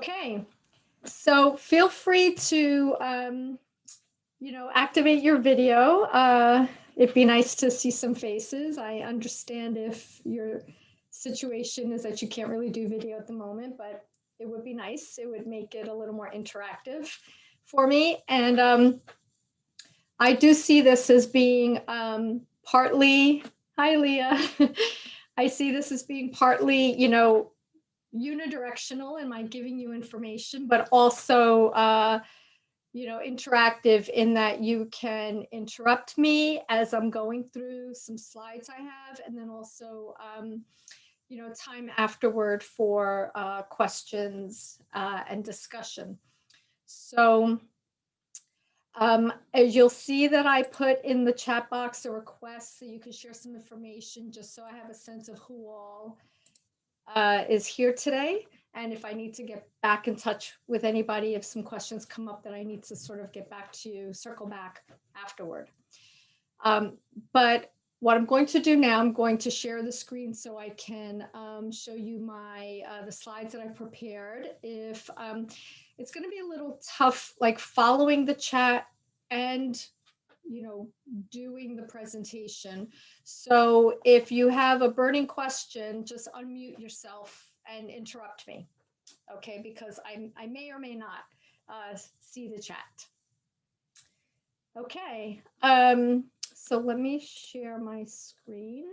Okay, so feel free to, activate your video. It'd be nice to see some faces. I understand if your situation is that you can't really do video at the moment, but it would be nice. It would make it a little more interactive for me. And I do see this as being partly, hi, Leah. I see this as being partly, unidirectional in my giving you information, but also, interactive in that you can interrupt me as I'm going through some slides I have, and then also, time afterward for questions and discussion. So, as you'll see that I put in the chat box a request so you can share some information just so I have a sense of who all is here today. And if I need to get back in touch with anybody, if some questions come up that I need to sort of get back to you, circle back afterward. But what I'm going to do now, I'm going to share the screen so I can show you the slides that I prepared. If it's going to be a little tough, like following the chat and doing the presentation. So if you have a burning question, just unmute yourself and interrupt me, okay? Because I may or may not see the chat. Okay, so let me share my screen.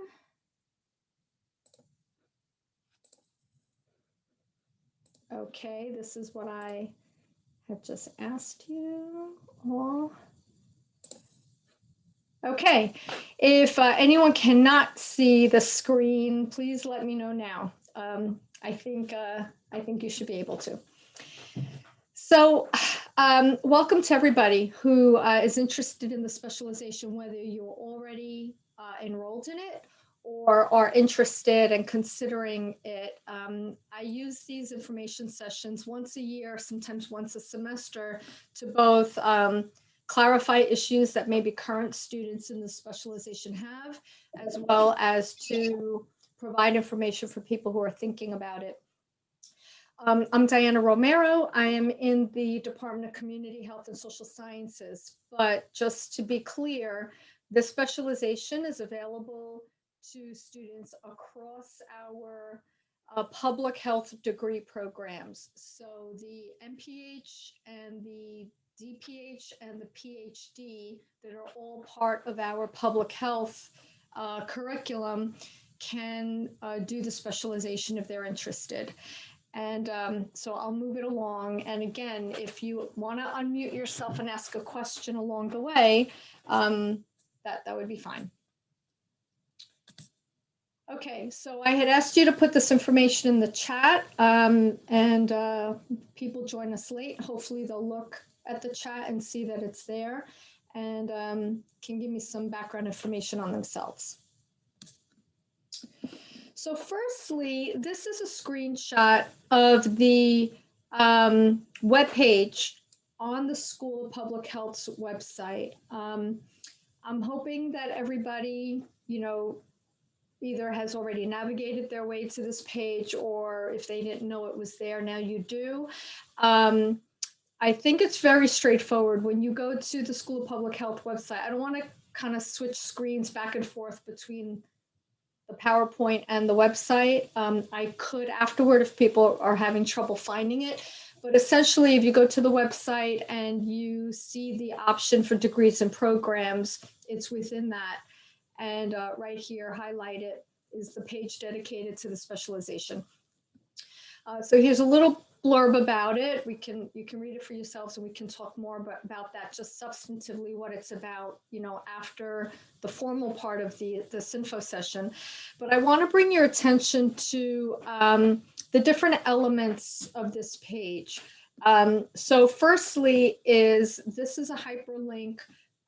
Okay, this is what I have just asked you all. Okay, if anyone cannot see the screen, please let me know now. I think you should be able to. So, welcome to everybody who is interested in the specialization, whether you're already enrolled in it or are interested and considering it. I use these information sessions once a year, sometimes once a semester, to both clarify issues that maybe current students in the specialization have, as well as to provide information for people who are thinking about it. I'm Diana Romero. I am in the Department of Community Health and Social Sciences, but just to be clear, the specialization is available to students across our public health degree programs. So the MPH and the DPH and the PhD that are all part of our public health curriculum can do the specialization if they're interested. And so I'll move it along. And again, if you want to unmute yourself and ask a question along the way, that would be fine. Okay, so I had asked you to put this information in the chat, and people join us late. Hopefully they'll look at the chat and see that it's there and can give me some background information on themselves. So firstly, this is a screenshot of the webpage on the School of Public Health's website. I'm hoping that everybody, either has already navigated their way to this page, or if they didn't know it was there, now you do. I think it's very straightforward. When you go to the School of Public Health website, I don't want to kind of switch screens back and forth between the PowerPoint and the website. I could afterward if people are having trouble finding it. But essentially, if you go to the website and you see the option for degrees and programs, it's within that. And right here, highlighted, is the page dedicated to the specialization. So here's a little blurb about it. You can read it for yourselves, and we can talk more about that, just substantively what it's about, after the formal part of this info session. But I want to bring your attention to the different elements of this page. So firstly this is a hyperlink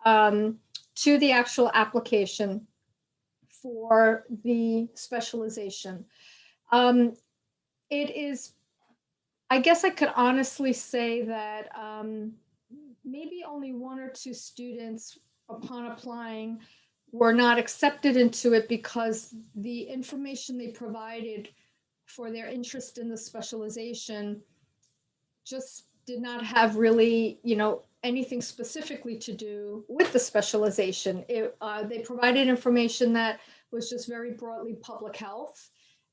to the actual application for the specialization. It is, I guess I could honestly say that maybe only 1 or 2 students upon applying were not accepted into it because the information they provided for their interest in the specialization just did not have really, anything specifically to do with the specialization. They provided information that was just very broadly public health.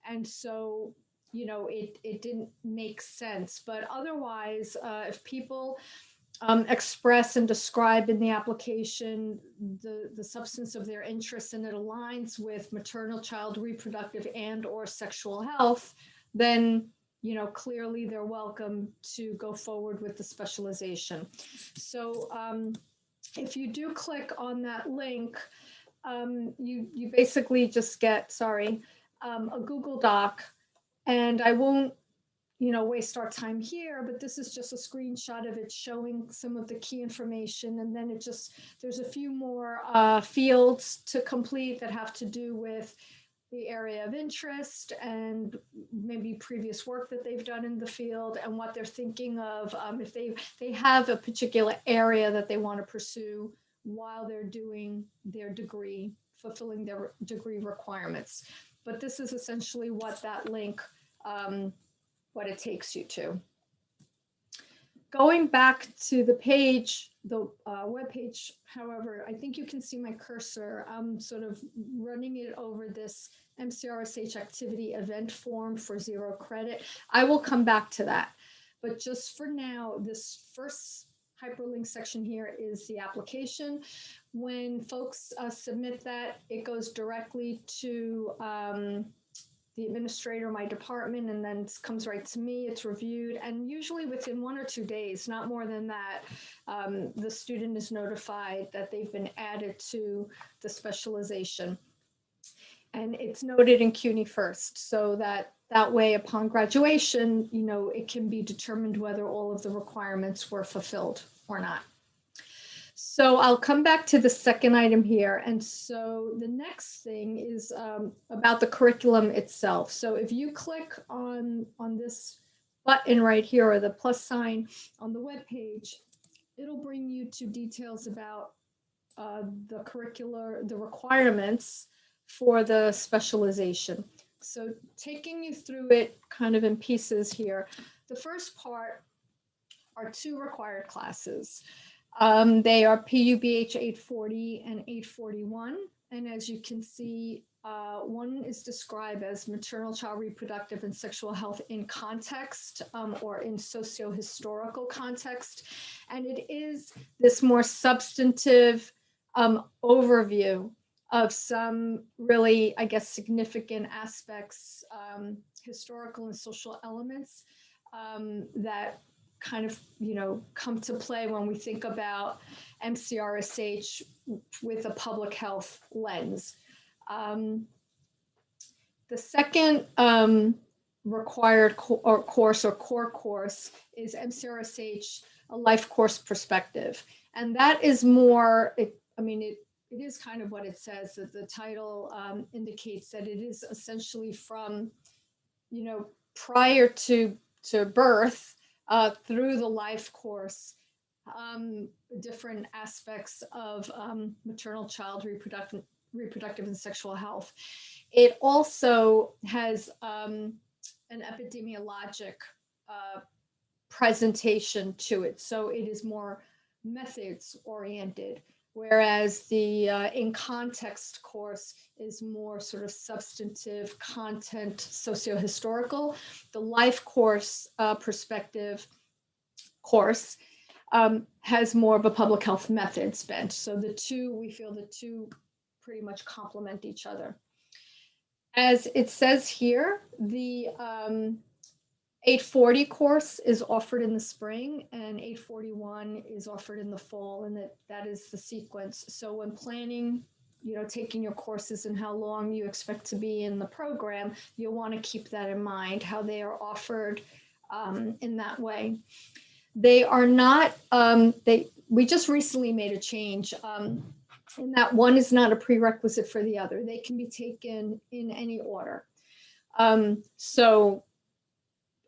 And so, it didn't make sense. But otherwise, if people express and describe in the application the substance of their interests and it aligns with maternal, child, reproductive, and or sexual health, then clearly they're welcome to go forward with the specialization. So if you do click on that link, you basically just get, a Google Doc, and I won't waste our time here, but this is just a screenshot of it showing some of the key information. And then there's a few more fields to complete that have to do with the area of interest and maybe previous work that they've done in the field and what they're thinking of, if they have a particular area that they want to pursue while they're doing their degree, fulfilling their degree requirements. But this is essentially what that link, what it takes you to. Going back to the page, the web page, however, I think you can see my cursor. I'm sort of running it over this MCRSH activity event form for 0 credit. I will come back to that. But just for now, this first hyperlink section here is the application. When folks submit that, it goes directly to the administrator, my department, and then it comes right to me. It's reviewed, and usually within 1 or 2 days, not more than that, the student is notified that they've been added to the specialization. And it's noted in CUNY first, so that way upon graduation, it can be determined whether all of the requirements were fulfilled or not. So I'll come back to the second item here. And so the next thing is about the curriculum itself. So if you click on this button right here, or the plus sign on the web page, it'll bring you to details about the requirements for the specialization. So taking you through it kind of in pieces here, the first part are 2 required classes. They are PUBH 840 and 841. And as you can see, one is described as maternal, child, reproductive, and sexual health in context, or in socio-historical context. And it is this more substantive overview of some really, I guess, significant aspects, historical and social elements that kind of, come to play when we think about MCRSH with a public health lens. The second required course or core course is MCRSH, a life course perspective. And that is more, it is kind of what it says, that the title indicates that it is essentially from, prior to birth, through the life course, different aspects of maternal, child, reproductive, and sexual health. It also has an epidemiologic presentation to it. So it is more methods oriented, whereas the in context course is more sort of substantive content, socio-historical. The life course perspective course has more of a public health methods bent. So we feel the two pretty much complement each other. As it says here, the 840 course is offered in the spring and 841 is offered in the fall, and that is the sequence. So when planning, taking your courses and how long you expect to be in the program, you'll want to keep that in mind, how they are offered in that way. They are not, we just recently made a change in that one is not a prerequisite for the other. They can be taken in any order. So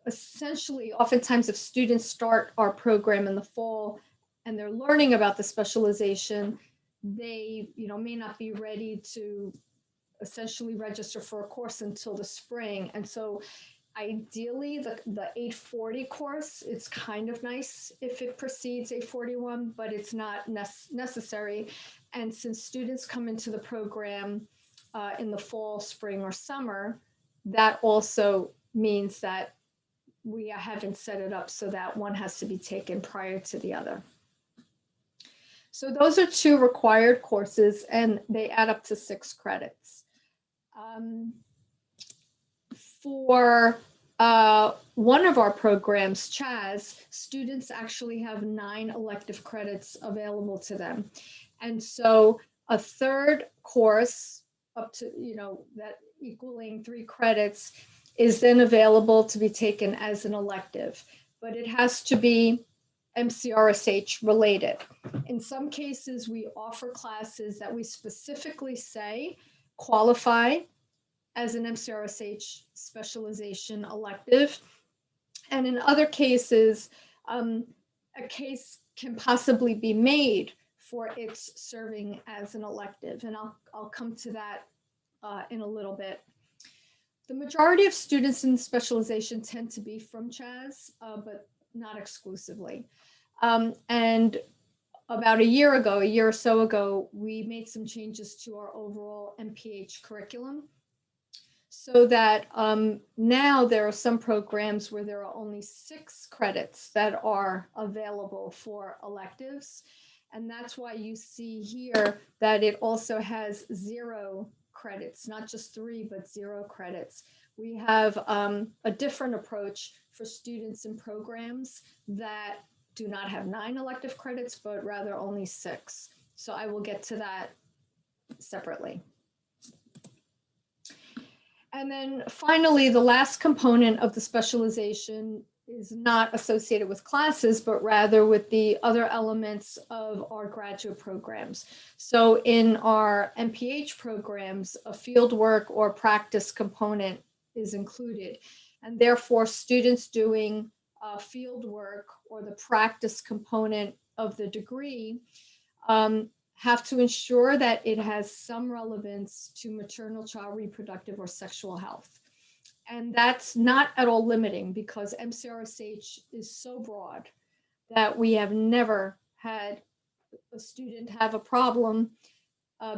essentially, oftentimes if students start our program in the fall and they're learning about the specialization, they may not be ready to essentially register for a course until the spring. And so ideally the 840 course, it's kind of nice if it precedes 841, but it's not necessary. And since students come into the program in the fall, spring, or summer, that also means that we haven't set it up so that one has to be taken prior to the other. So those are 2 required courses, and they add up to 6 credits. For one of our programs, CHAS, students actually have 9 elective credits available to them. And so a third course up to, that equaling 3 credits is then available to be taken as an elective, but it has to be MCRSH related. In some cases, we offer classes that we specifically say qualify as an MCRSH specialization elective. And in other cases, a case can possibly be made for its serving as an elective. And I'll come to that in a little bit. The majority of students in specialization tend to be from CHAS, but not exclusively. And about a year or so ago, we made some changes to our overall MPH curriculum so that now there are some programs where there are only 6 credits that are available for electives. And that's why you see here that it also has 0 credits, not just 3, but 0 credits. We have a different approach for students in programs that do not have 9 elective credits, but rather only 6. So I will get to that separately. And then finally, the last component of the specialization is not associated with classes, but rather with the other elements of our graduate programs. So in our MPH programs, a fieldwork or practice component is included. And therefore, students doing fieldwork or the practice component of the degree have to ensure that it has some relevance to maternal, child, reproductive, or sexual health. And that's not at all limiting because MCRSH is so broad that we have never had a student have a problem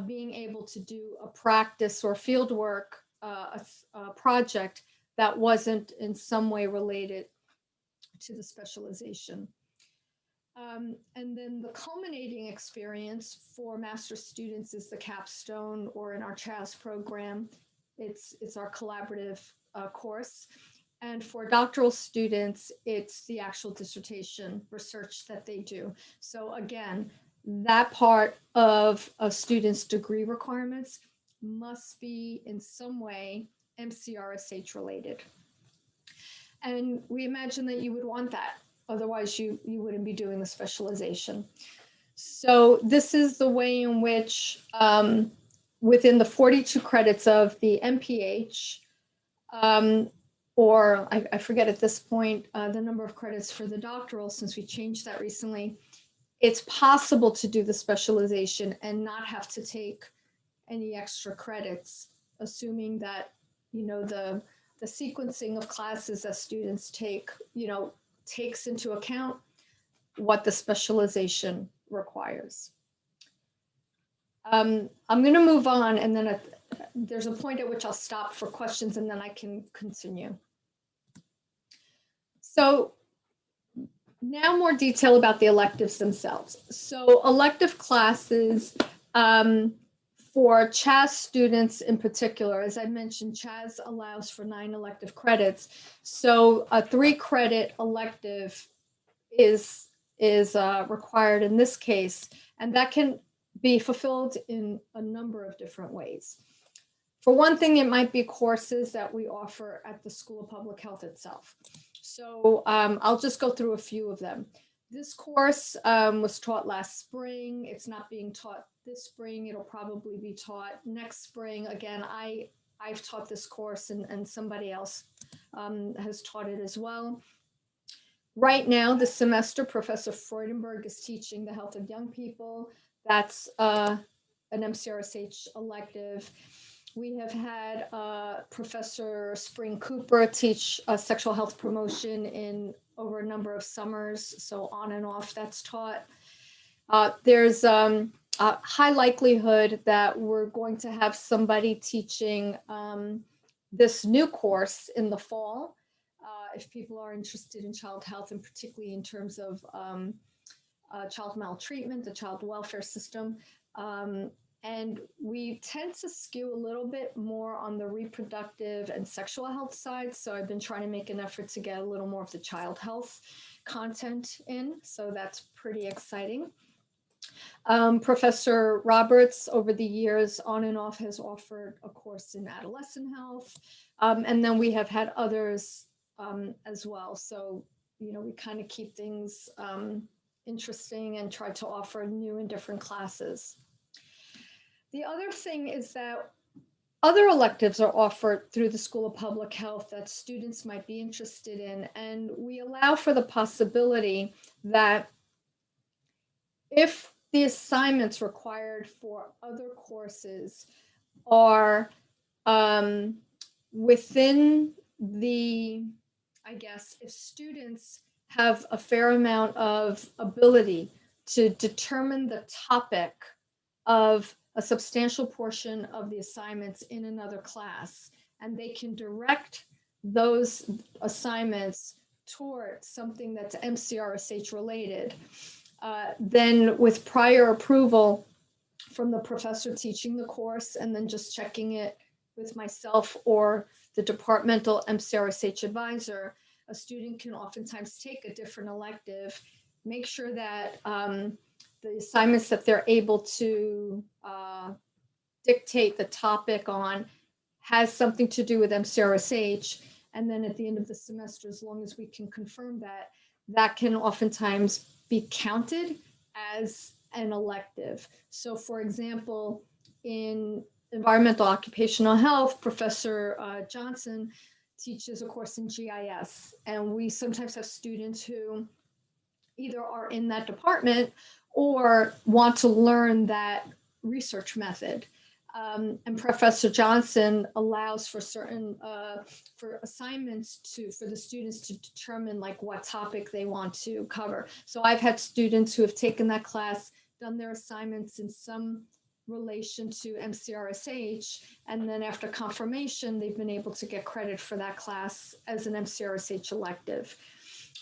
being able to do a practice or field work, a project that wasn't in some way related to the specialization. And then the culminating experience for master's students is the capstone, or in our CHAS program, it's our collaborative course. And for doctoral students, it's the actual dissertation research that they do. So again, that part of a student's degree requirements must be in some way MCRSH related. And we imagine that you would want that. Otherwise, you wouldn't be doing the specialization. So this is the way in which within the 42 credits of the MPH, or I forget at this point the number of credits for the doctoral, since we changed that recently, it's possible to do the specialization and not have to take any extra credits, assuming that, the sequencing of classes that students take, takes into account what the specialization requires. I'm going to move on, and then there's a point at which I'll stop for questions, and then I can continue. So now more detail about the electives themselves. So elective classes for CHAS students in particular, as I mentioned, CHAS allows for 9 elective credits. So a 3-credit elective is required in this case, and that can be fulfilled in a number of different ways. For one thing, it might be courses that we offer at the School of Public Health itself. So I'll just go through a few of them. This course was taught last spring. It's not being taught this spring. It'll probably be taught next spring. Again, I've taught this course, and somebody else has taught it as well. Right now, this semester, Professor Freudenberg is teaching the health of young people. That's an MCRSH elective. We have had Professor Spring Cooper teach sexual health promotion in over a number of summers, so on and off that's taught. There's a high likelihood that we're going to have somebody teaching this new course in the fall. If people are interested in child health, and particularly in terms of child maltreatment, the child welfare system. And we tend to skew a little bit more on the reproductive and sexual health side. So I've been trying to make an effort to get a little more of the child health content in. So that's pretty exciting. Professor Roberts, over the years, on and off, has offered a course in adolescent health. And then we have had others as well. So, you know, we kind of keep things interesting and try to offer new and different classes. The other thing is that other electives are offered through the School of Public Health that students might be interested in. And we allow for the possibility that if the assignments required for other courses are within the, I guess, if students have a fair amount of ability to determine the topic of a substantial portion of the assignments in another class, and they can direct those assignments toward something that's MCRSH related, then with prior approval from the professor teaching the course, and then just checking it with myself or the departmental MCRSH advisor, a student can oftentimes take a different elective, make sure that the assignments that they're able to dictate the topic on has something to do with MCRSH. And then at the end of the semester, as long as we can confirm that, that can oftentimes be counted as an elective. So for example, in environmental occupational health, Professor Johnson teaches a course in GIS. And we sometimes have students who either are in that department or want to learn that research method. And Professor Johnson allows for certain for assignments for the students to determine like what topic they want to cover. So I've had students who have taken that class, done their assignments in some relation to MCRSH, and then after confirmation, they've been able to get credit for that class as an MCRSH elective.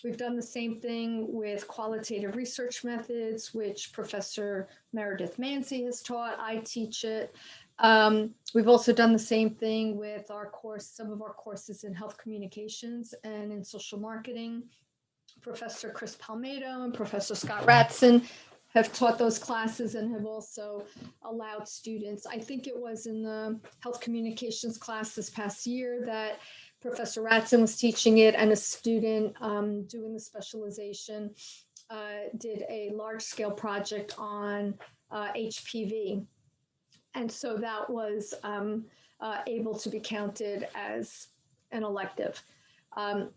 We've done the same thing with qualitative research methods, which Professor Meredith Manzi has taught. I teach it. We've also done the same thing with our course, some of our courses in health communications and in social marketing. Professor Chris Palmado and Professor Scott Ratson have taught those classes and have also allowed students. I think it was in the health communications class this past year that Professor Ratson was teaching it, and a student doing the specialization did a large-scale project on HPV. And so that was able to be counted as an elective.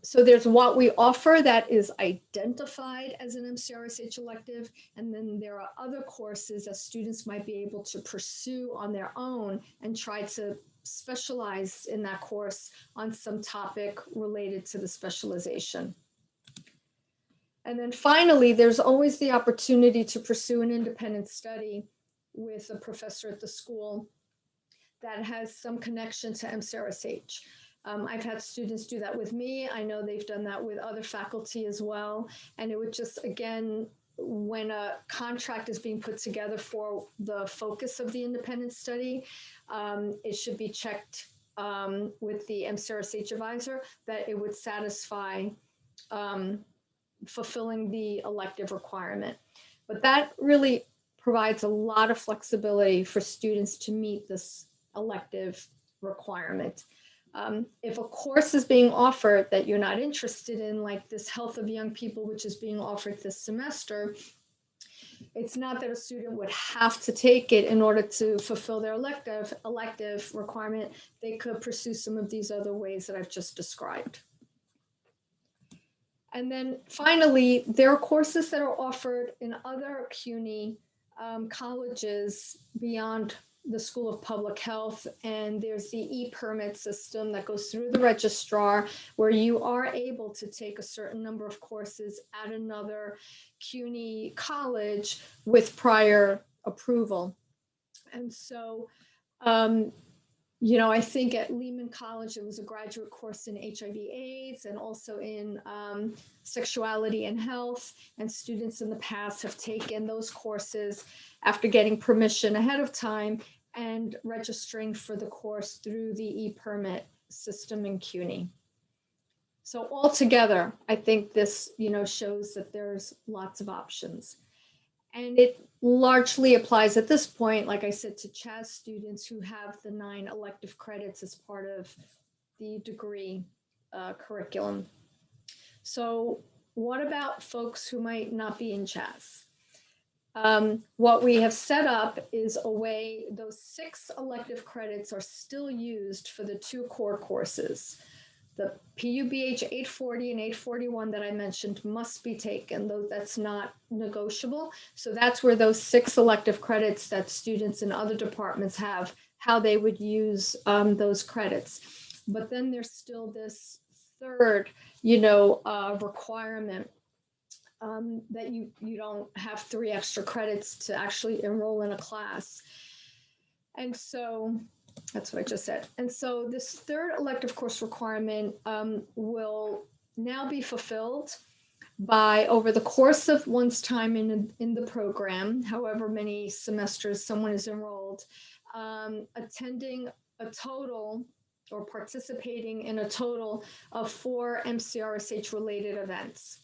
So there's what we offer that is identified as an MCRSH elective, and then there are other courses that students might be able to pursue on their own and try to specialize in that course on some topic related to the specialization. And then finally, there's always the opportunity to pursue an independent study with a professor at the school that has some connection to MCRSH. I've had students do that with me. I know they've done that with other faculty as well. And it would just, again, when a contract is being put together for the focus of the independent study, it should be checked with the MCRSH advisor that it would satisfy fulfilling the elective requirement. But that really provides a lot of flexibility for students to meet this elective requirement. If a course is being offered that you're not interested in, like this Health of Young People, which is being offered this semester, it's not that a student would have to take it in order to fulfill their elective requirement. They could pursue some of these other ways that I've just described. And then finally, there are courses that are offered in other CUNY colleges beyond the School of Public Health, and there's the e-permit system that goes through the registrar, where you are able to take a certain number of courses at another CUNY college with prior approval. And so, I think at Lehman College, it was a graduate course in HIV/AIDS and also in sexuality and health. And students in the past have taken those courses after getting permission ahead of time and registering for the course through the e-permit system in CUNY. So altogether, I think this, shows that there's lots of options. And it largely applies at this point, like I said, to CHAS students who have the 9 elective credits as part of the degree curriculum. So what about folks who might not be in CHAS? What we have set up is a way those 6 elective credits are still used for the 2 core courses. The PUBH 840 and 841 that I mentioned must be taken, though that's not negotiable. So that's where those 6 elective credits that students in other departments have, how they would use those credits. But then there's still this third, requirement that you don't have 3 extra credits to actually enroll in a class. And so that's what I just said. And so this third elective course requirement will now be fulfilled by, over the course of one's time in the program, however many semesters someone is enrolled, attending a total or participating in a total of 4 MCRSH related events.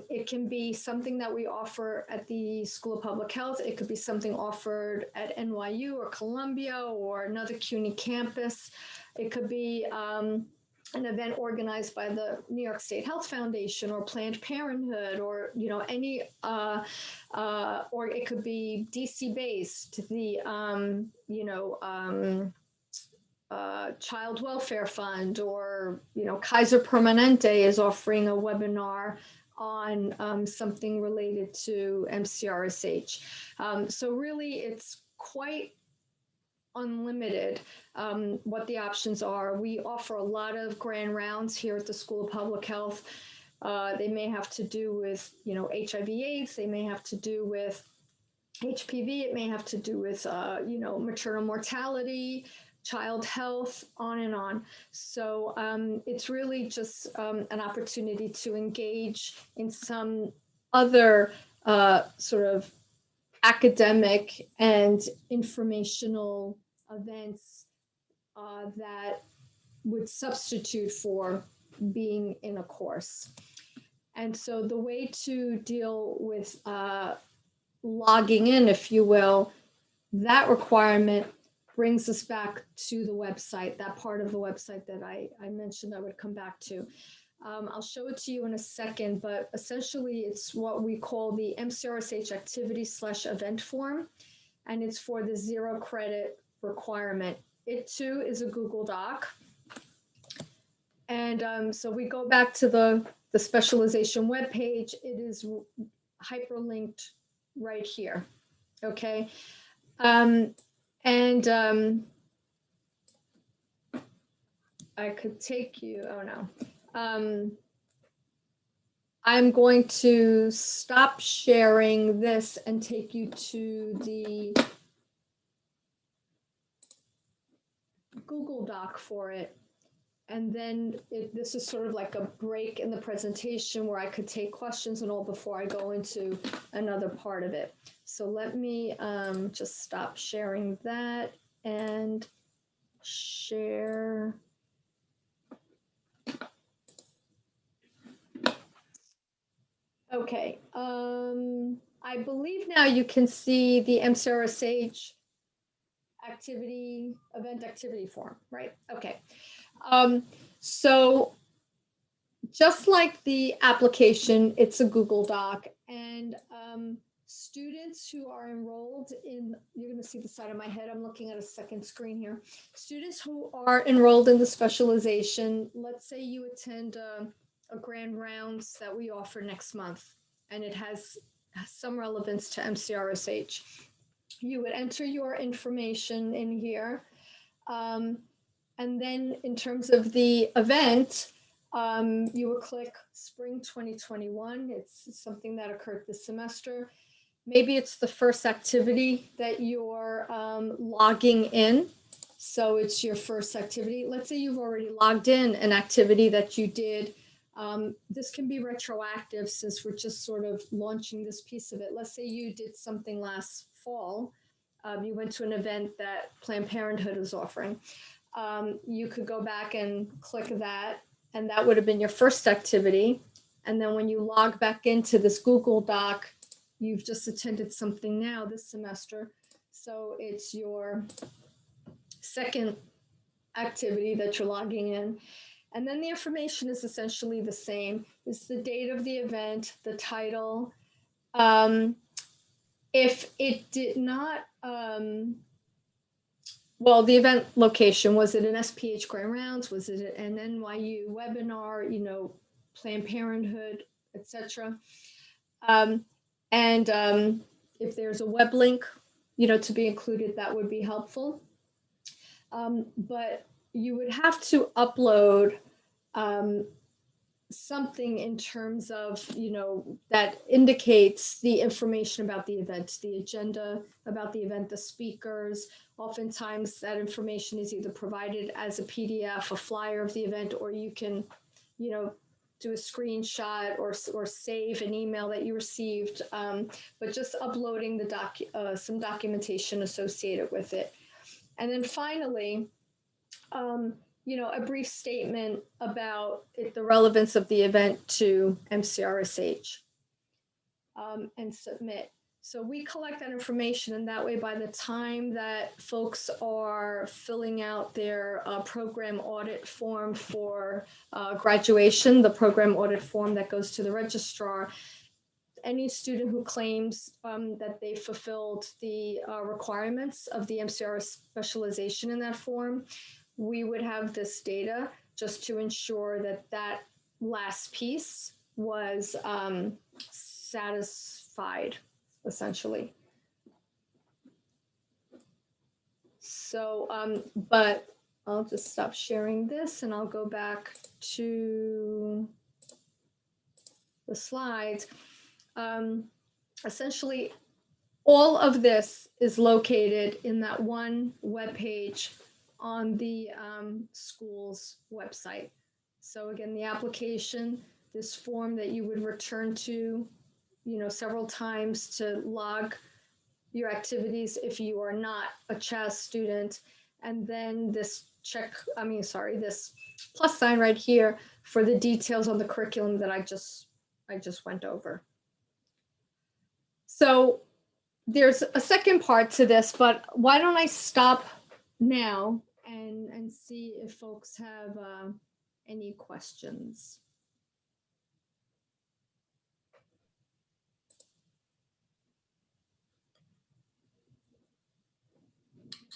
It can be something that we offer at the School of Public Health. It could be something offered at NYU or Columbia or another CUNY campus. It could be an event organized by the New York State Health Foundation or Planned Parenthood, or any, or it could be DC based. The Child Welfare Fund, or Kaiser Permanente is offering a webinar on something related to MCRSH. So really, it's quite unlimited what the options are. We offer a lot of grand rounds here at the School of Public Health. They may have to do with HIV/AIDS. They may have to do with HPV. It may have to do with maternal mortality, child health, on and on. So it's really just an opportunity to engage in some other sort of academic and informational events that would substitute for being in a course. And so the way to deal with logging in, if you will, that requirement brings us back to the website, that part of the website that I mentioned I would come back to. I'll show it to you in a second, but essentially it's what we call the MCRSH activity/event form, and it's for the 0 credit requirement. It too is a Google Doc. And so we go back to the specialization webpage. It is hyperlinked right here. Okay. I could take you, oh no. I'm going to stop sharing this and take you to the Google Doc for it. And then this is sort of like a break in the presentation where I could take questions and all before I go into another part of it. So let me just stop sharing that and share. Okay, I believe now you can see the MCRSH event activity form, right? Okay. So just like the application, it's a Google Doc, and students who are enrolled in, you're going to see the side of my head, I'm looking at a second screen here. Students who are enrolled in the specialization, let's say you attend a grand rounds that we offer next month, and it has some relevance to MCRSH. you would enter your information in here. And then in terms of the event, you would click Spring 2021. It's something that occurred this semester. Maybe it's the first activity that you're logging in. So it's your first activity. Let's say you've already logged in an activity that you did. This can be retroactive since we're just sort of launching this piece of it. Let's say you did something last fall. You went to an event that Planned Parenthood is offering. You could go back and click that, and that would have been your first activity. And then when you log back into this Google Doc, you've just attended something now this semester. So it's your second activity that you're logging in. And then the information is essentially the same. It's the date of the event, the title. If it did not, well, the event location, was it an SPH Grand Rounds? Was it an NYU webinar, Planned Parenthood, etc.? And if there's a web link, to be included, that would be helpful. But you would have to upload something in terms of, that indicates the information about the event, the agenda about the event, the speakers. Oftentimes that information is either provided as a PDF, a flyer of the event, or you can, do a screenshot or save an email that you received, but just uploading some documentation associated with it. And then finally, a brief statement about the relevance of the event to MCRSH, and submit. So we collect that information, and that way by the time that folks are filling out their program audit form for graduation, the program audit form that goes to the registrar, any student who claims that they fulfilled the requirements of the MCR specialization in that form, we would have this data just to ensure that that last piece was satisfied, essentially. So, but I'll just stop sharing this and I'll go back to the slides. Essentially, all of this is located in that one webpage on the school's website. So again, the application, this form that you would return to, several times to log your activities if you are not a CHAS student, and then this this plus sign right here for the details on the curriculum that I just went over. So there's a second part to this, but why don't I stop now and see if folks have any questions.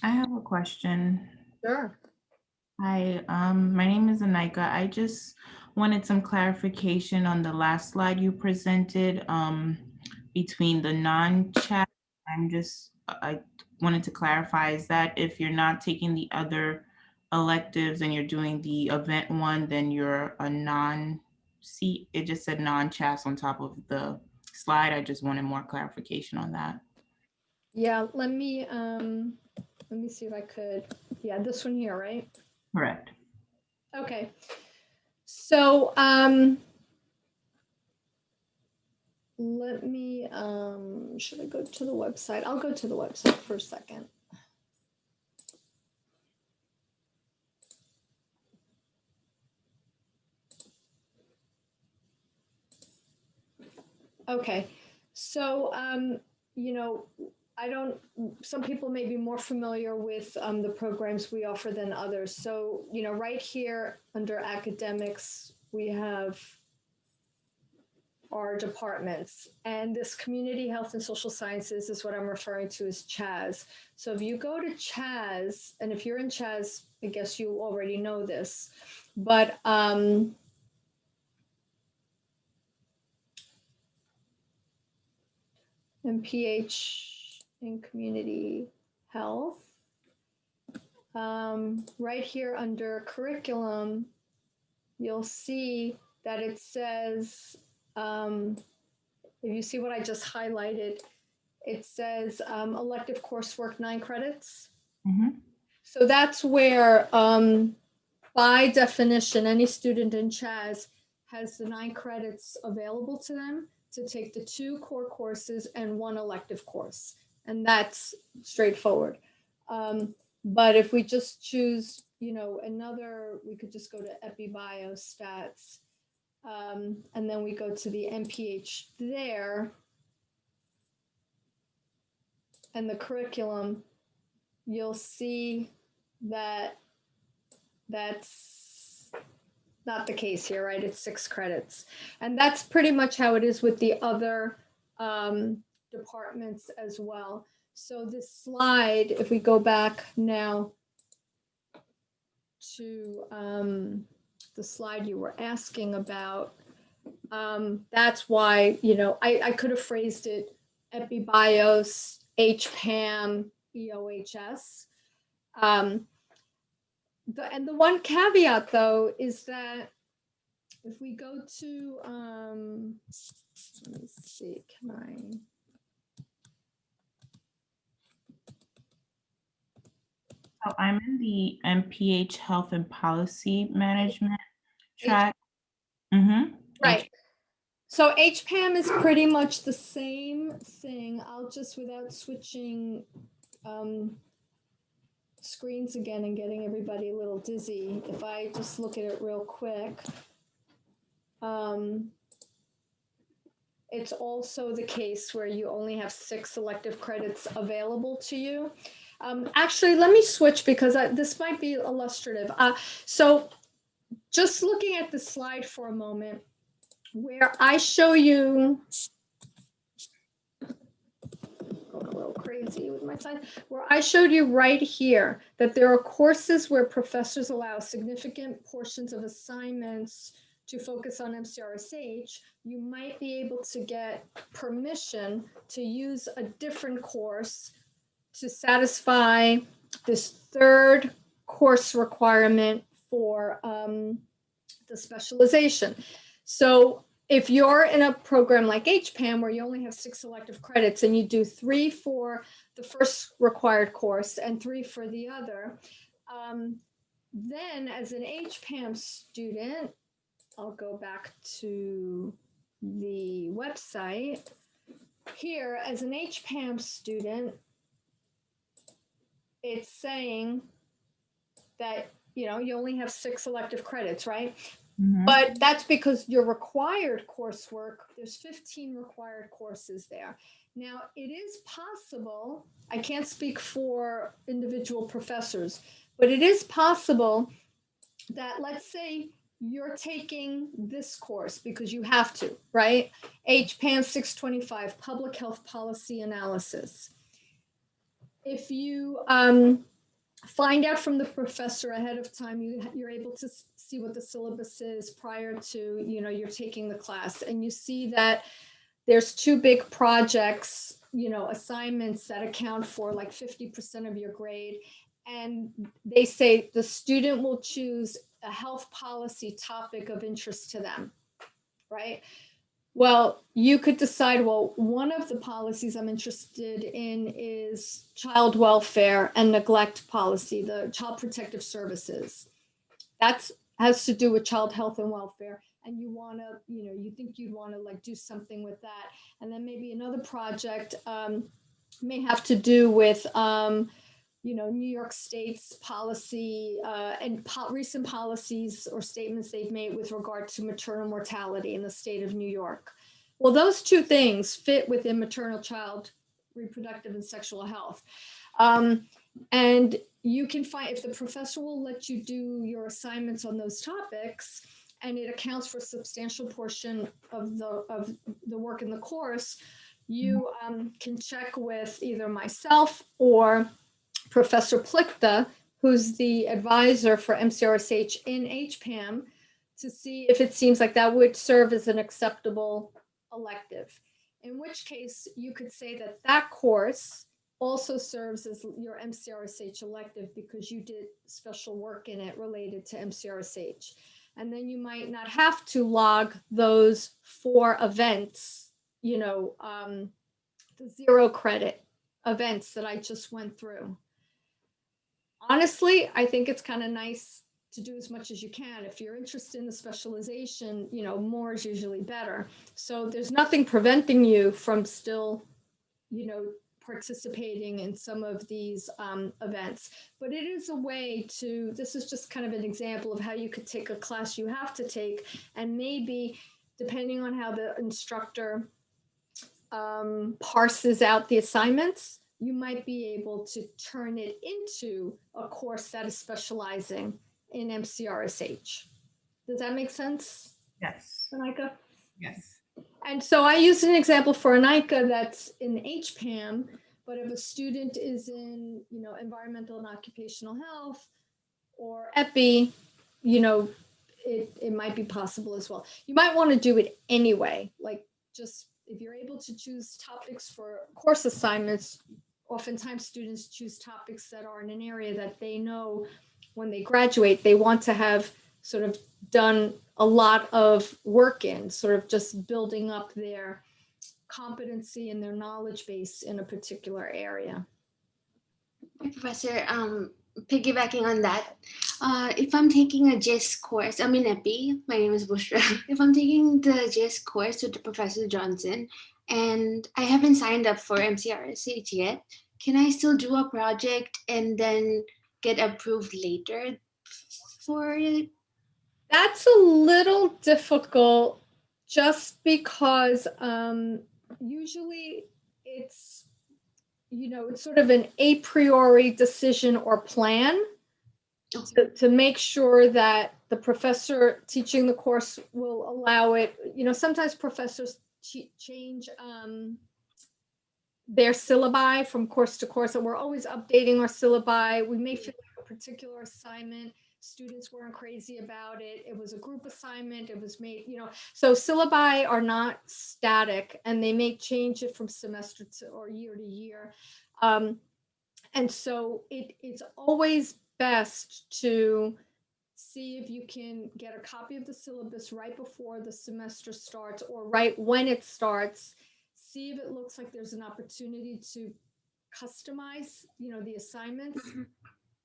I have a question. Sure. Hi, my name is Anika. I just wanted some clarification on the last slide you presented between the non-chat. I wanted to clarify, is that if you're not taking the other electives and you're doing the event one, then you're a non-seat? It just said non-CHAS on top of the slide. I just wanted more clarification on that. Yeah, let me see if I could. Yeah, this one here, right? Correct. Okay. So let me, should I go to the website? I'll go to the website for a second. Okay. So, some people may be more familiar with the programs we offer than others. So, right here under academics, we have our departments, and this community health and social sciences is what I'm referring to as CHAS. So if you go to CHAS, and if you're in CHAS, I guess you already know this, but MPH, in community health. Right here under curriculum, you'll see that it says, if you see what I just highlighted, it says elective coursework 9 credits. Mhm. So that's where, by definition, any student in CHAS has the 9 credits available to them to take the 2 core courses and 1 elective course. And that's straightforward. But if we just choose, another, we could just go to epibiostats. And then we go to the MPH there. And the curriculum, you'll see that that's not the case here, right? It's 6 credits. And that's pretty much how it is with the other departments as well. So this slide, if we go back now to the slide you were asking about, that's why, I could have phrased it epibios, HPAM, EOHS. And the one caveat, though, is that if we go to, let me see, can I? So I'm in the MPH Health and Policy Management track. Right. So HPAM is pretty much the same thing. I'll just, without switching screens again and getting everybody a little dizzy, if I just look at it real quick, it's also the case where you only have 6 elective credits available to you. Actually, let me switch because this might be illustrative. So just looking at the slide for a moment, where I show you, going a little crazy with my slide, where I showed you right here that there are courses where professors allow significant portions of assignments to focus on MCRSH, you might be able to get permission to use a different course to satisfy this 3rd course requirement for the specialization. So if you're in a program like HPAM where you only have 6 elective credits and you do 3 for the first required course and 3 for the other, then as an HPAM student, I'll go back to the website. Here, as an HPAM student, it's saying that, you only have 6 elective credits, right? But that's because your required coursework, there's 15 required courses there. Now, it is possible, I can't speak for individual professors, but it is possible that, let's say you're taking this course because you have to, right? HPAM 625, Public Health Policy Analysis. If you find out from the professor ahead of time, you're able to see what the syllabus is prior to, you're taking the class, and you see that there's 2 big projects, assignments that account for like 50% of your grade. And they say the student will choose a health policy topic of interest to them, right? Well, you could decide, well, one of the policies I'm interested in is child welfare and neglect policy, the child protective services. That has to do with child health and welfare. And you want to, you think you'd want to like do something with that. And then maybe another project may have to do with, New York State's policy and recent policies or statements they've made with regard to maternal mortality in the state of New York. Well, those 2 things fit within maternal, child, reproductive, and sexual health. And you can find, if the professor will let you do your assignments on those topics, and it accounts for a substantial portion of the work in the course, you can check with either myself or Professor Plichta, who's the advisor for MCRSH in HPAM, to see if it seems like that would serve as an acceptable elective. In which case, you could say that that course also serves as your MCRSH elective because you did special work in it related to MCRSH. And then you might not have to log those 4 events, the 0 credit events that I just went through. Honestly, I think it's kind of nice to do as much as you can. If you're interested in the specialization, more is usually better. So there's nothing preventing you from still, participating in some of these events. But it is a way to, this is just kind of an example of how you could take a class you have to take, and maybe depending on how the instructor parses out the assignments, you might be able to turn it into a course that is specializing in MCRSH. Does that make sense, Yes. Anika? Yes. And so I used an example for Anika that's in HPAM, but if a student is in, environmental and occupational health or EPI, it might be possible as well. You might want to do it anyway, like just if you're able to choose topics for course assignments, oftentimes students choose topics that are in an area that they know when they graduate, they want to have sort of done a lot of work in, sort of just building up their competency and their knowledge base in a particular area. Professor, piggybacking on that, if I'm taking a GIS course, I'm in EPI, my name is Bushra. If I'm taking the GIS course with Professor Johnson and I haven't signed up for MCRSH yet, can I still do a project and then get approved later for it? That's a little difficult just because usually it's, it's sort of an a priori decision or plan to make sure that the professor teaching the course will allow it. Sometimes professors change their syllabi from course to course, and we're always updating our syllabi. We may feel like a particular assignment, students weren't crazy about it. It was a group assignment. It was made, so syllabi are not static and they may change it from semester to or year to year. And so it's always best to see if you can get a copy of the syllabus right before the semester starts or right when it starts. See if it looks like there's an opportunity to customize, the assignments,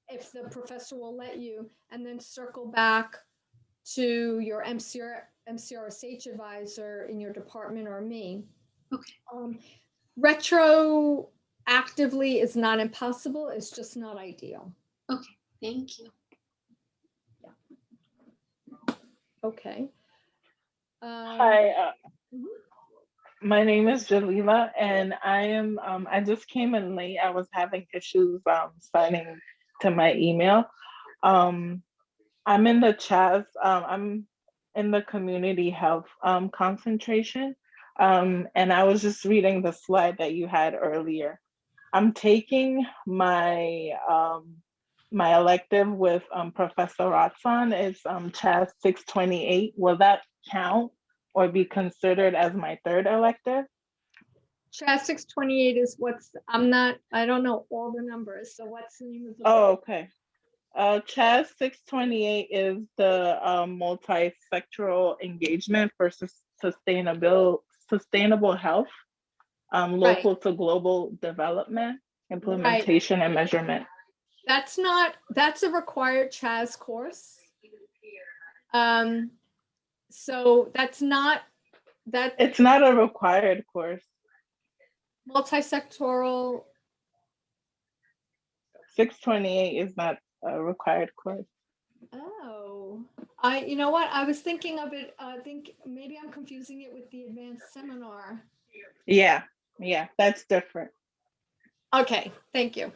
if the professor will let you, and then circle back to your MCRSH advisor in your department or me. Okay. Retroactively is not impossible. It's just not ideal. Okay, thank you. Okay. Hi, my name is Jalila, and I just came in late. I was having issues signing to my email. I'm in the CHAS. I'm in the community health concentration, and I was just reading the slide that you had earlier. I'm taking my my elective with Professor Ratson. It's CHAS 628. Will that count or be considered as my third elective? CHAS 628 is I don't know all the numbers. So what's the name of the Oh, okay. CHAS 628 is the multi-sectoral engagement for sustainable health, local to global development, implementation and measurement. That's a required CHAS course. So that's not that. It's not a required course. Multi-sectoral. 628 is not a required course. Oh, you know what? I was thinking of it. I think maybe I'm confusing it with the advanced seminar. Yeah, that's different. Okay, thank you.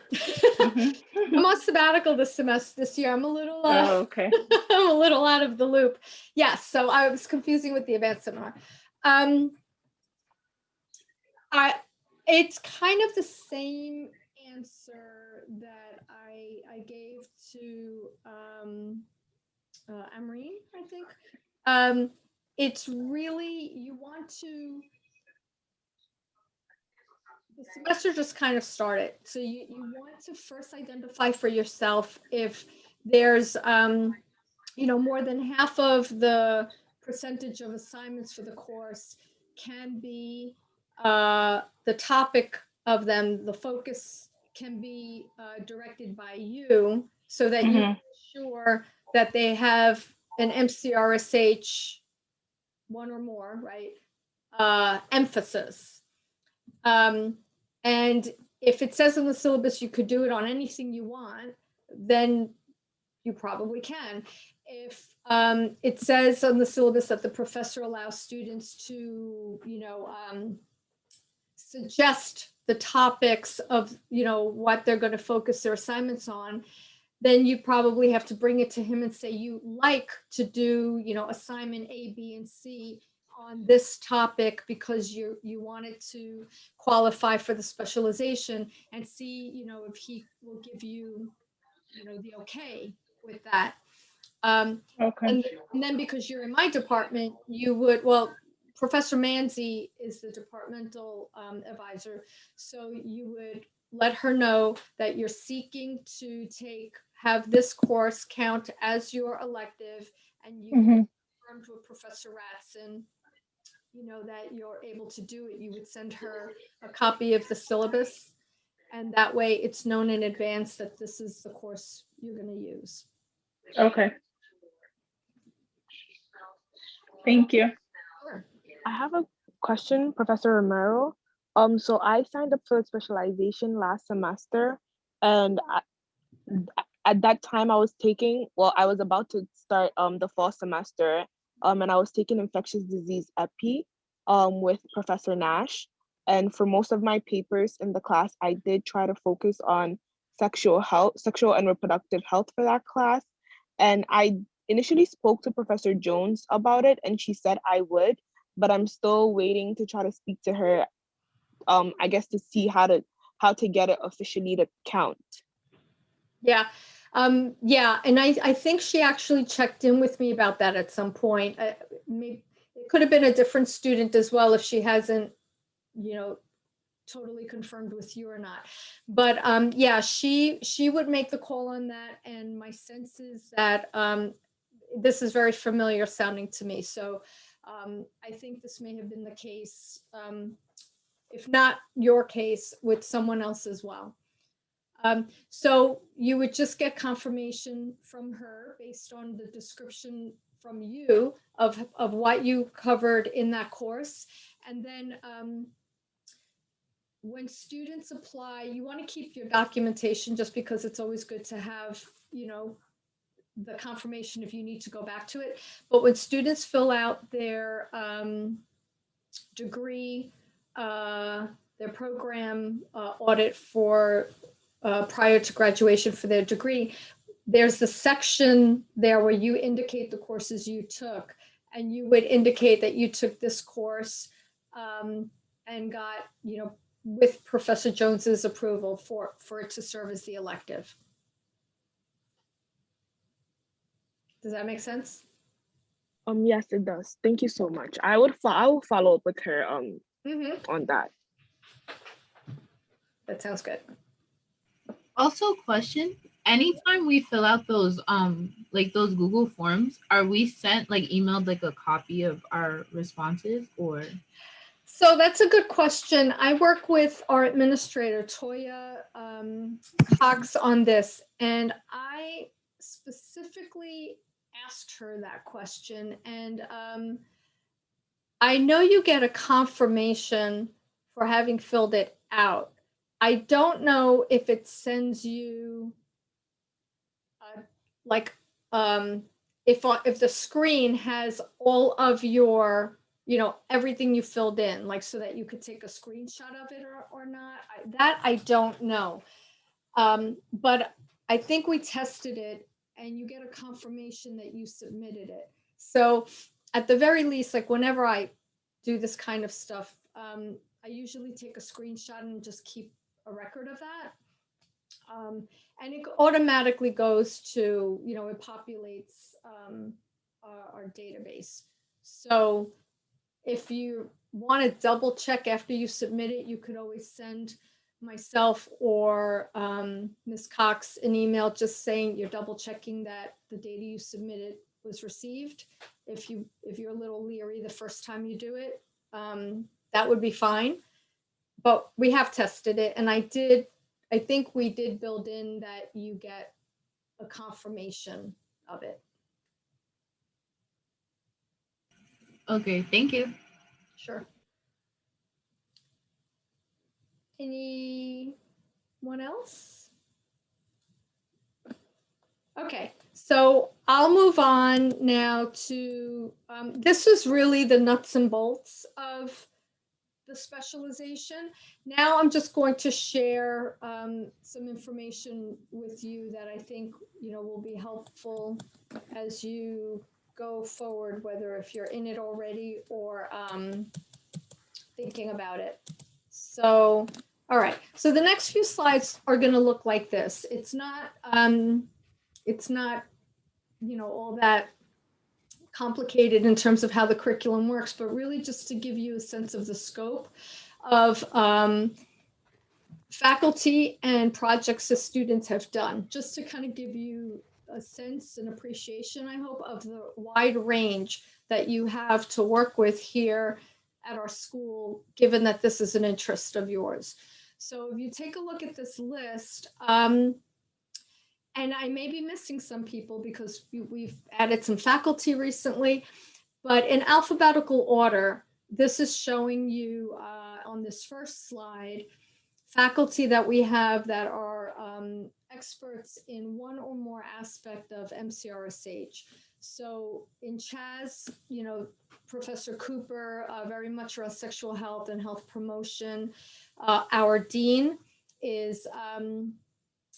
I'm on sabbatical this year. I'm a little okay. I'm a little out of the loop. Yes, so I was confusing with the advanced seminar. It's kind of the same answer that I gave to Amreen, I think. It's really, you want to the semester just kind of started. So you want to first identify for yourself if there's, more than half of the percentage of assignments for the course can be the topic of them, the focus can be directed by you so that you Mhm. ensure that they have an MCRSH one or more, right? Emphasis. And if it says in the syllabus you could do it on anything you want, then you probably can. If it says on the syllabus that the professor allows students to, suggest the topics of, what they're going to focus their assignments on, then you probably have to bring it to him and say you like to do, assignment A, B, and C on this topic because you wanted to qualify for the specialization, and see, if he will give you, the okay with that. Um, Okay. and then because you're in my department, you would, well, Professor Manzi is the departmental advisor. So you would let her know that you're seeking to have this course count as your elective, and you Mhm. confirmed with Professor Ratson, that you're able to do it. You would send her a copy of the syllabus, and that way it's known in advance that this is the course you're going to use. Okay. Thank you. Sure. I have a question, Professor Romero. So I signed up for specialization last semester, and at that time I was I was about to start the fall semester, and I was taking infectious disease epi with Professor Nash. And for most of my papers in the class, I did try to focus on sexual and reproductive health for that class. And I initially spoke to Professor Jones about it, and she said I would, but I'm still waiting to try to speak to her, I guess, to see how to get it officially to count. Yeah. Yeah. And I think she actually checked in with me about that at some point. Maybe it could have been a different student as well if she hasn't, totally confirmed with you or not. But yeah, she would make the call on that. And my sense is that this is very familiar sounding to me. So I think this may have been the case, if not your case, with someone else as well. So you would just get confirmation from her based on the description from you of what you covered in that course. And then when students apply, you want to keep your documentation just because it's always good to have, the confirmation if you need to go back to it. But when students fill out their degree, their program audit for prior to graduation for their degree, there's a section there where you indicate the courses you took, and you would indicate that you took this course and got, with Professor Jones's approval for it to serve as the elective. Does that make sense? Yes, it does. Thank you so much. I will follow up with her on that. That sounds good. Also, question: anytime we fill out those like those Google forms, are we sent like emailed like a copy of our responses, or? So that's a good question. I work with our administrator, Toya Cox, on this, and I specifically asked her that question. And I know you get a confirmation for having filled it out. I don't know if it sends you like if the screen has all of your, everything you filled in, like so that you could take a screenshot of it or not. That I don't know. But I think we tested it, and you get a confirmation that you submitted it. So at the very least, like whenever I do this kind of stuff, I usually take a screenshot and just keep a record of that. And it automatically goes to, it populates our database. So if you want to double check after you submit it, you could always send myself or Ms. Cox an email just saying you're double checking that the data you submitted was received. If you're a little leery the first time you do it, that would be fine. But we have tested it, and I think we did build in that you get a confirmation of it. Okay, thank you. Sure. Anyone else? Okay, so I'll move on now to, this is really the nuts and bolts of the specialization. Now I'm just going to share some information with you that I think, will be helpful as you go forward, whether if you're in it already or thinking about it. So, all right. So the next few slides are going to look like this. It's not, all that complicated in terms of how the curriculum works, but really just to give you a sense of the scope of faculty and projects that students have done, just to kind of give you a sense and appreciation, I hope, of the wide range that you have to work with here at our school, given that this is an interest of yours. So if you take a look at this list, and I may be missing some people because we've added some faculty recently, but in alphabetical order, this is showing you on this first slide, faculty that we have that are experts in one or more aspect of MCRSH. So in Chaz, Professor Cooper, very much around sexual health and health promotion. Our dean is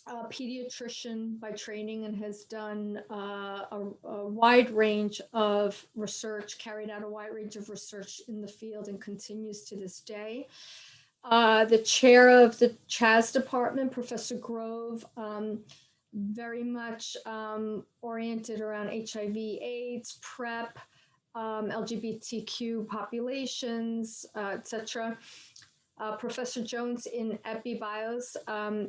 a pediatrician by training and has done a wide range of research, carried out a wide range of research in the field and continues to this day. The chair of the Chaz department, Professor Grove, very much oriented around HIV, AIDS, PrEP, LGBTQ populations, etc. Professor Jones in EpiBios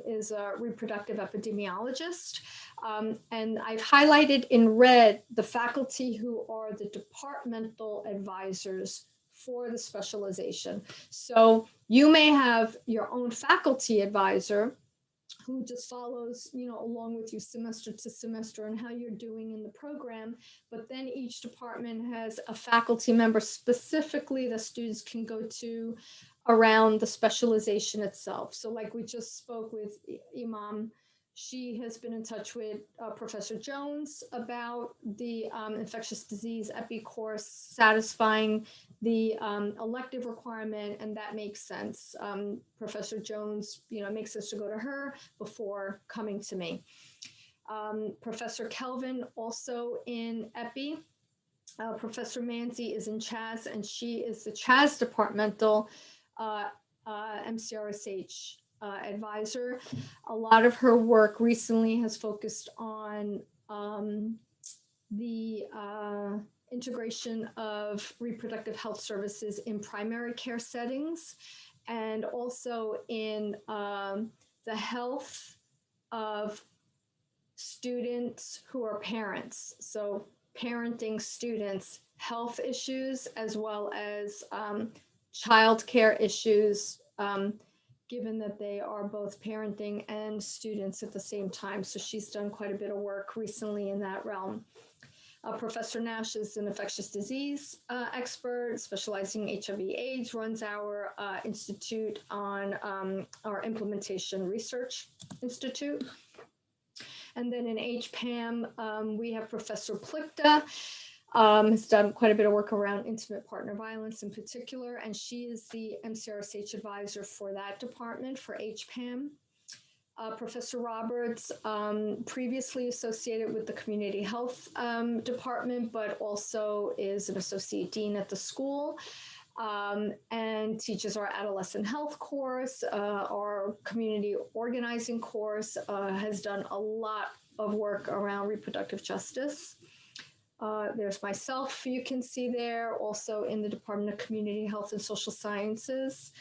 is a reproductive epidemiologist. And I've highlighted in red the faculty who are the departmental advisors for the specialization. So you may have your own faculty advisor who just follows, along with you semester to semester and how you're doing in the program. But then each department has a faculty member specifically that students can go to around the specialization itself. So like we just spoke with Imam, she has been in touch with Professor Jones about the infectious disease epi course satisfying the elective requirement, and that makes sense. Professor Jones, it makes sense to go to her before coming to me. Professor Kelvin also in epi. Professor Manzi is in Chaz, and she is the Chaz departmental MCRSH advisor. A lot of her work recently has focused on the integration of reproductive health services in primary care settings, and also in the health of students who are parents. So parenting students' health issues, as well as childcare issues, given that they are both parenting and students at the same time. So she's done quite a bit of work recently in that realm. Professor Nash is an infectious disease expert specializing in HIV/AIDS, runs our institute on our Implementation Research Institute. And then in HPAM, we have Professor Plichta, has done quite a bit of work around intimate partner violence in particular, and she is the MCRSH advisor for that department for HPAM. Professor Roberts, previously associated with the community health department, but also is an associate dean at the school, and teaches our adolescent health course, our community organizing course, has done a lot of work around reproductive justice. There's myself, you can see there, also in the Department of Community Health and Social Sciences.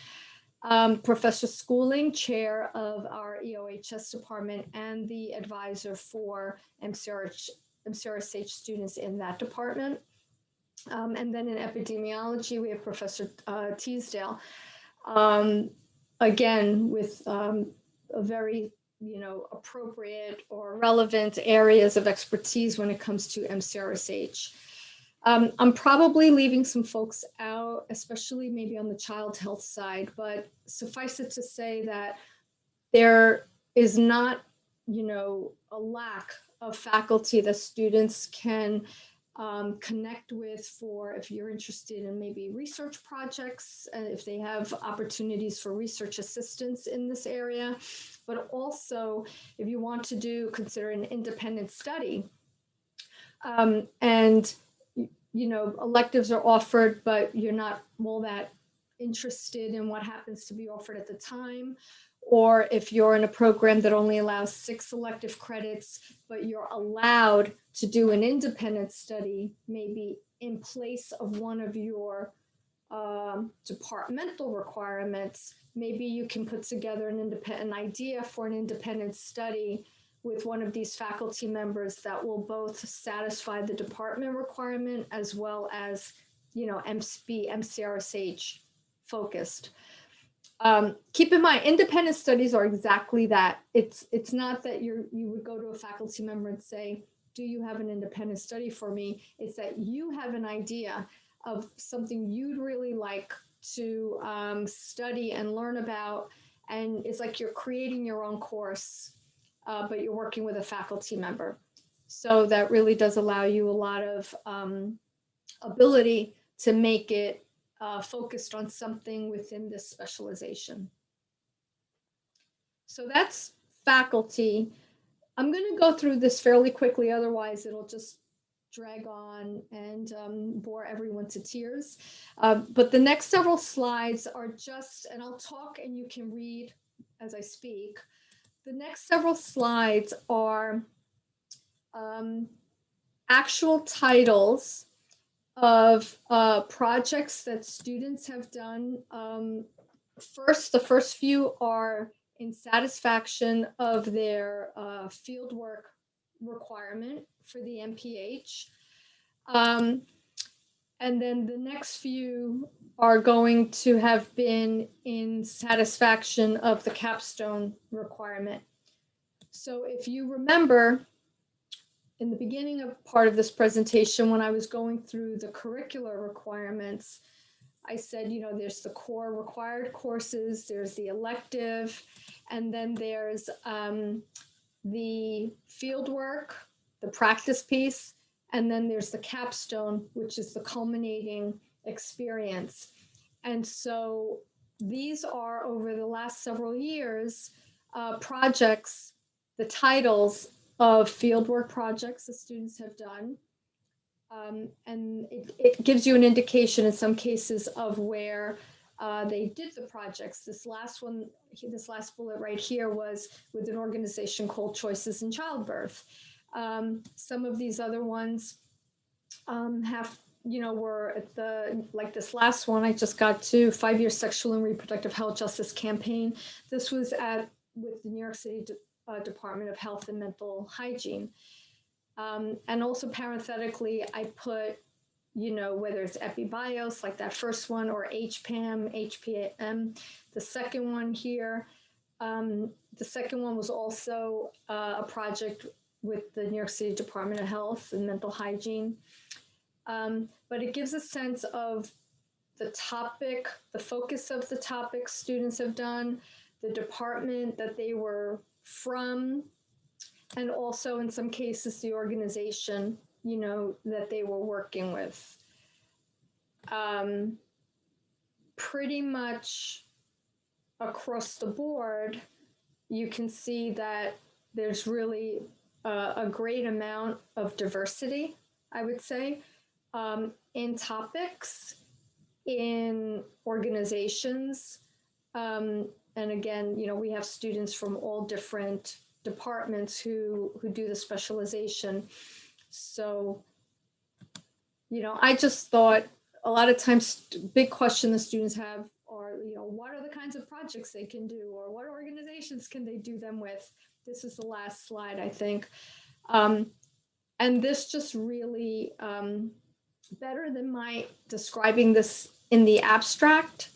Professor Schooling, chair of our EOHS department and the advisor for MCRSH students in that department. And then in epidemiology, we have Professor Teasdale, again, with a very appropriate or relevant areas of expertise when it comes to MCRSH. I'm probably leaving some folks out, especially maybe on the child health side, but suffice it to say that there is not, a lack of faculty that students can connect with for if you're interested in maybe research projects, if they have opportunities for research assistance in this area, but also if you want to consider an independent study. And electives are offered, but you're not all that interested in what happens to be offered at the time. Or if you're in a program that only allows 6 elective credits, but you're allowed to do an independent study, maybe in place of one of your departmental requirements, maybe you can put together an idea for an independent study with one of these faculty members that will both satisfy the department requirement as well as, be MCRSH focused. Keep in mind, independent studies are exactly that. It's not that you would go to a faculty member and say, do you have an independent study for me? It's that you have an idea of something you'd really like to study and learn about. And it's like you're creating your own course, but you're working with a faculty member. So that really does allow you a lot of ability to make it focused on something within this specialization. So that's faculty. I'm going to go through this fairly quickly, otherwise it'll just drag on and bore everyone to tears. But the next several slides are just, and I'll talk and you can read as I speak. The next several slides are actual titles of projects that students have done. The first few are in satisfaction of their fieldwork requirement for the MPH. And then the next few are going to have been in satisfaction of the capstone requirement. So if you remember, in the beginning of part of this presentation, when I was going through the curricular requirements, I said, there's the core required courses, there's the elective, and then there's the field work, the practice piece, and then there's the capstone, which is the culminating experience. And so these are, over the last several years, projects, the titles of fieldwork projects the students have done. And it gives you an indication in some cases of where they did the projects. This last bullet right here was with an organization called Choices in Childbirth. Some of these other ones were at like this last one I just got to, 5-year sexual and reproductive health justice campaign. This was with the New York City Department of Health and Mental Hygiene. And also parenthetically, I put, whether it's EpiBios, like that first one, or HPAM, HPM. The second one here, the second one was also a project with the New York City Department of Health and Mental Hygiene. But it gives a sense of the topic, the focus of the topic students have done, the department that they were from, and also in some cases the organization, that they were working with. Pretty much across the board, you can see that there's really a great amount of diversity, I would say, in topics, in organizations. And again, we have students from all different departments who do the specialization. So I just thought a lot of times big question the students have are, what are the kinds of projects they can do, or what organizations can they do them with? This is the last slide, I think. And this just really, better than my describing this in the abstract,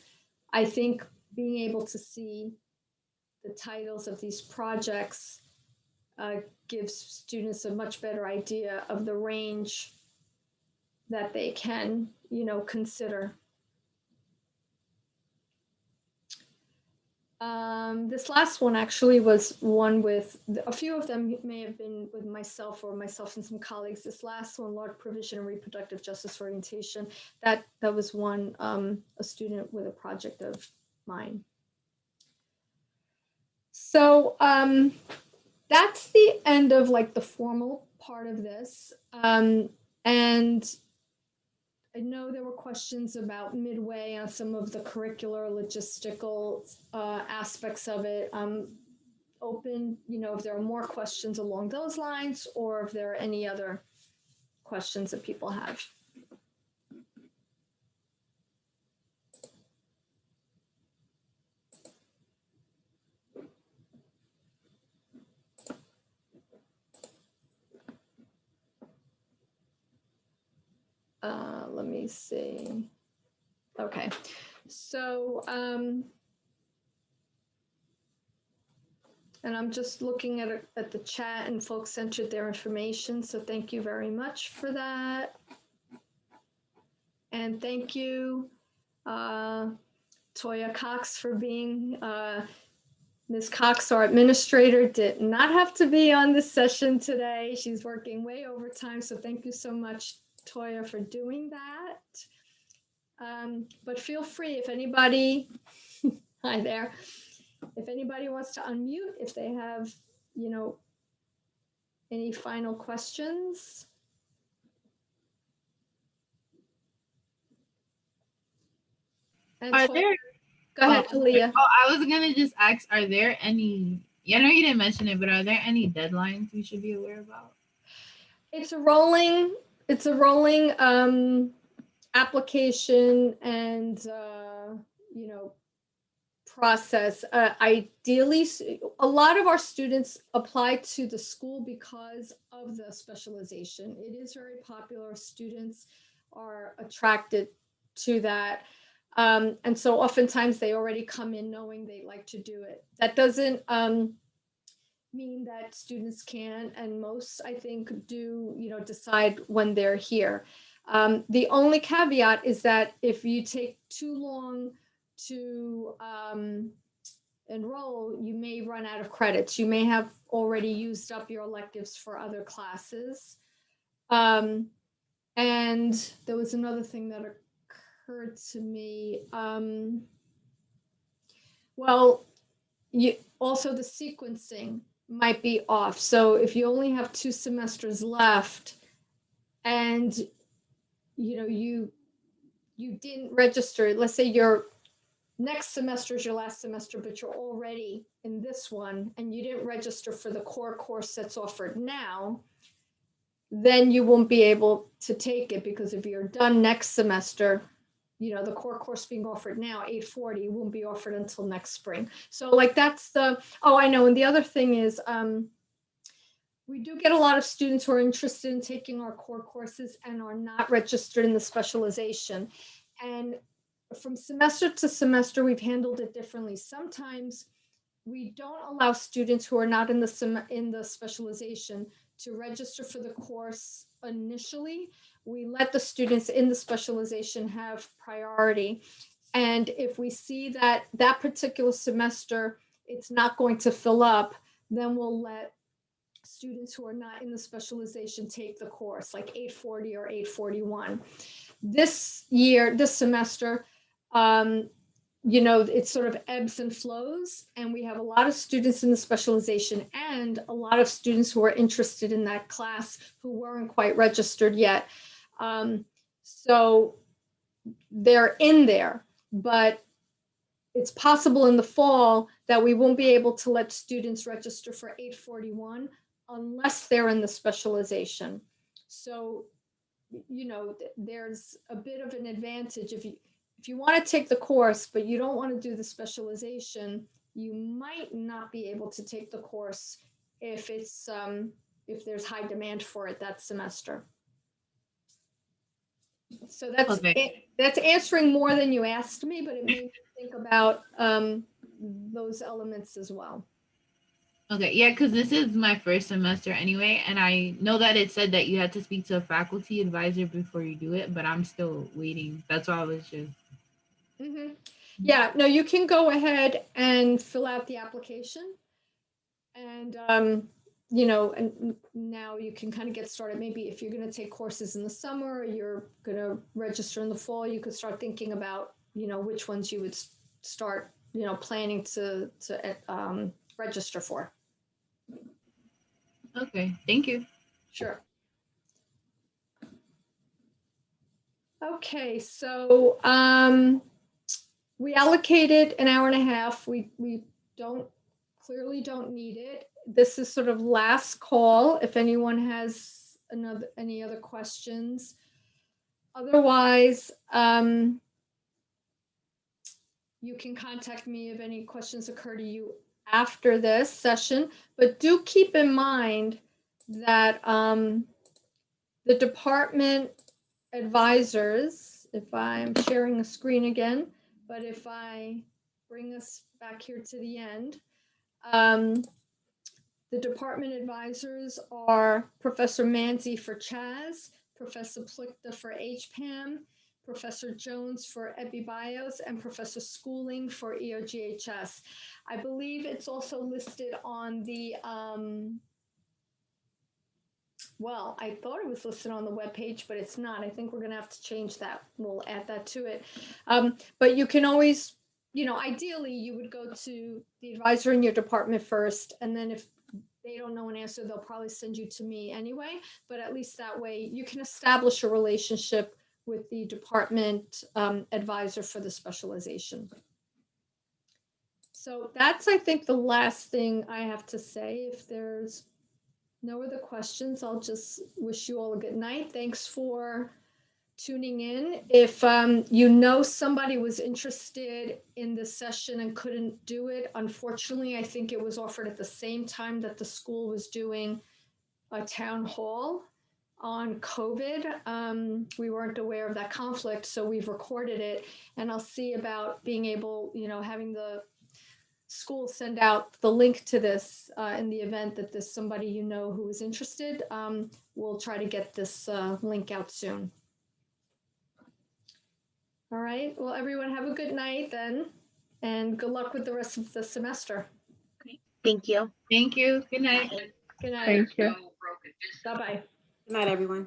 I think being able to see the titles of these projects gives students a much better idea of the range that they can, consider. This last one actually was one with a few of them may have been with myself and some colleagues. This last one, large provision and reproductive justice orientation, that was one, a student with a project of mine. So that's the end of like the formal part of this. And I know there were questions about midway on some of the curricular logistical aspects of it. Open, if there are more questions along those lines, or if there are any other questions that people have. Let me see. Okay, so and I'm just looking at the chat, and folks entered their information, so thank you very much for that. And thank you, Toya Cox, for being Ms. Cox, our administrator, did not have to be on this session today. She's working way overtime, so thank you so much, Toya, for doing that. But feel free, if anybody, hi there, if anybody wants to unmute, if they have, any final questions. And Are Toya, there? go ahead, Aaliyah. Oh, I was gonna just ask, are there any? I know you didn't mention it, but are there any deadlines we should be aware about? It's a rolling application and process. Ideally, a lot of our students apply to the school because of the specialization. It is very popular. Students are attracted to that. And so oftentimes they already come in knowing they like to do it. That doesn't mean that students can, and most, I think, do, decide when they're here. The only caveat is that if you take too long to enroll, you may run out of credits. You may have already used up your electives for other classes. And there was another thing that occurred to me. Well, also the sequencing might be off. So if you only have 2 semesters left and you didn't register, let's say your next semester is your last semester, but you're already in this one and you didn't register for the core course that's offered now, then you won't be able to take it, because if you're done next semester, the core course being offered now, 840, won't be offered until next spring. So like that's I know. And the other thing is, we do get a lot of students who are interested in taking our core courses and are not registered in the specialization. And from semester to semester, we've handled it differently. Sometimes we don't allow students who are not in the specialization to register for the course initially. We let the students in the specialization have priority. And if we see that that particular semester it's not going to fill up, then we'll let students who are not in the specialization take the course, like 840 or 841. This semester, it sort of ebbs and flows, and we have a lot of students in the specialization and a lot of students who are interested in that class who weren't quite registered yet. So they're in there, but it's possible in the fall that we won't be able to let students register for 841 unless they're in the specialization. So you know, there's a bit of an advantage if you want to take the course, but you don't want to do the specialization, you might not be able to take the course if if there's high demand for it that semester. So that's answering more than you asked me, but it made me think about those elements as well. Okay, yeah, because this is my first semester anyway, and I know that it said that you had to speak to a faculty advisor before you do it, but I'm still waiting. That's why I was just. Mm-hmm. Yeah, no, you can go ahead and fill out the application, and you know, and now you can kind of get started. Maybe if you're going to take courses in the summer, or you're going to register in the fall, you could start thinking about, you know, which ones you would start, you know, planning to register for. Okay, thank you. Sure. Okay, so we allocated an hour and a half. We clearly don't need it. This is sort of last call if anyone has any other questions. Otherwise, you can contact me if any questions occur to you after this session, but do keep in mind that the department advisors, if I'm sharing the screen again, but if I bring us back here to the end, the department advisors are Professor Manzi for CHAS, Professor Plichta for HPAM, Professor Jones for EpiBios, and Professor Schooling for EOGHS. I believe it's also listed on the, well, I thought it was listed on the webpage, but it's not. I think we're going to have to change that. We'll add that to it. But you can always, you know, ideally you would go to the advisor in your department first, and then if they don't know an answer, they'll probably send you to me anyway. But at least that way you can establish a relationship with the department advisor for the specialization. So that's, I think, the last thing I have to say. If there's no other questions, I'll just wish you all a good night. Thanks for tuning in. If you know somebody was interested in this session and couldn't do it, unfortunately, I think it was offered at the same time that the school was doing a town hall on COVID. We weren't aware of that conflict, so we've recorded it, and I'll see about being able, you know, having the school send out the link to this in the event that there's somebody you know who is interested. We'll try to get this link out soon. All right. Well, everyone have a good night then, and good luck with the rest of the semester. Thank you. Thank you. Good night. Good night. Thank you. Bye-bye. Good night, everyone.